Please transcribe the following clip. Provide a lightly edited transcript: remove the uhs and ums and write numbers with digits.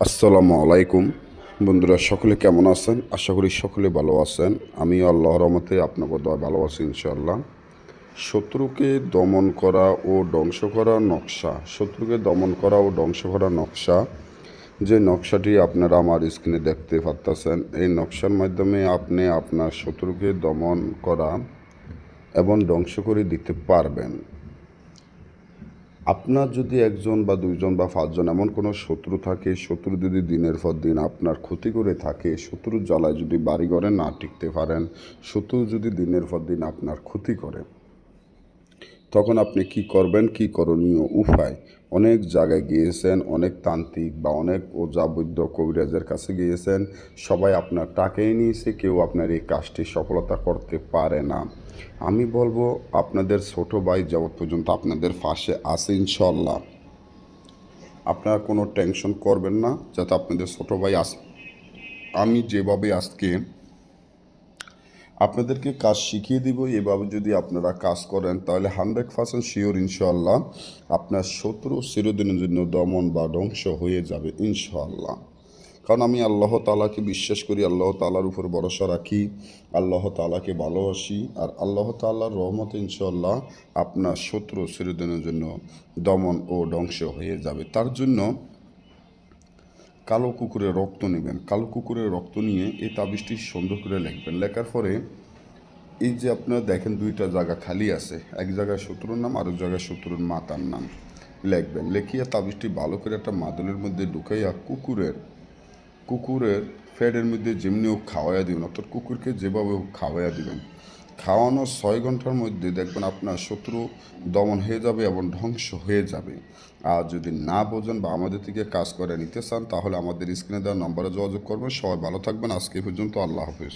আসসালামু আলাইকুম বন্ধুরা, সকলে কেমন আছেন? আশা করি সকলে ভালো আছেন। আমিও আল্লাহর রহমতে আপনাদের দোয়ায় ভালো আছি ইনশাআল্লাহ। শত্রুকে দমন করা ও ধ্বংস করার নকশা, শত্রুকে দমন করা ও ধ্বংস করার নকশা, যে নকশাটি আপনারা আমার স্ক্রিনে দেখতে পাচ্ছেন, এই নকশার মাধ্যমে আপনি আপনার শত্রুকে দমন করা এবং ধ্বংস করে দিতে পারবেন। আপনার যদি একজন বা দুইজন বা পাঁচজন এমন কোনো শত্রু থাকে, শত্রু যদি দিনের পর দিন আপনার ক্ষতি করে থাকে, শত্রুর জ্বালায় যদি বাড়িঘরে না টিকতে পারেন, শত্রু যদি দিনের পর দিন আপনার ক্ষতি করে, তখন আপনি কি করবেন, কি করণীয় উপায়? অনেক জায়গায় গিয়েছেন, অনেক তান্ত্রিক বা অনেক ওঝা বৈদ্য কবিরাজের কাছে গিয়েছেন, সবাই আপনার টাকাই নিয়েছে, কেউ আপনার এই কাজটি সফলতা করতে পারে না। আমি বলবো আপনাদের ছোট ভাই যাবৎ পর্যন্ত আপনাদের পাশে আছে ইনশাল্লাহ, আপনারা কোনো টেনশন করবেন না, যাতে আপনাদের ছোট ভাই আস আমি যেভাবে আজকে আপনাদেরকে কাজ শিখিয়ে দিব, এভাবে যদি আপনারা কাজ করেন তাহলে 100% শিওর ইনশাআল্লাহ আপনার শত্রু চিরদিনের জন্য দমন বা ধ্বংস হয়ে যাবে ইনশাআল্লাহ। কারণ আমি আল্লাহ তাআলাকে বিশ্বাস করি, আল্লাহ তাআলার উপর ভরসা রাখি, আল্লাহ তাআলাকে ভালোবাসি, আর আল্লাহ তাআলার রহমতে ইনশাআল্লাহ আপনার শত্রু চিরদিনের জন্য দমন ও ধ্বংস হয়ে যাবে। তার জন্য কালো কুকুরের রক্ত নেবেন, কালো কুকুরের রক্ত নিয়ে এই তাবিজটি সুন্দর করে লিখবেন। লেখার পরে এই যে আপনারা দেখেন দুইটা জায়গা খালি আছে, এক জায়গায় শত্রুর নাম, আরেক জায়গায় শত্রুর মাতার নাম লিখবেন। লেখিয়া তাবিজটি ভালো করে একটা মাদলের মধ্যে ঢুকাইয়া কুকুরের কুকুরের ফ্যাটের মধ্যে যেমনি হোক খাওয়াইয়া দিবেন, অর্থাৎ কুকুরকে যেভাবে হোক খাওয়াইয়া দিবেন। খাওয়ানোর 6 ঘন্টার মধ্যে দেখবেন আপনার শত্রু দমন হয়ে যাবে এবং ধ্বংস হয়ে যাবে। আর যদি না বোঝেন বা আমাদের থেকে কাজ করে নিতে চান, তাহলে আমাদের স্ক্রিনে দেওয়া নম্বরে যোগাযোগ করবেন। সবাই ভালো থাকবেন। আজকে পর্যন্ত, আল্লাহ হাফিজ।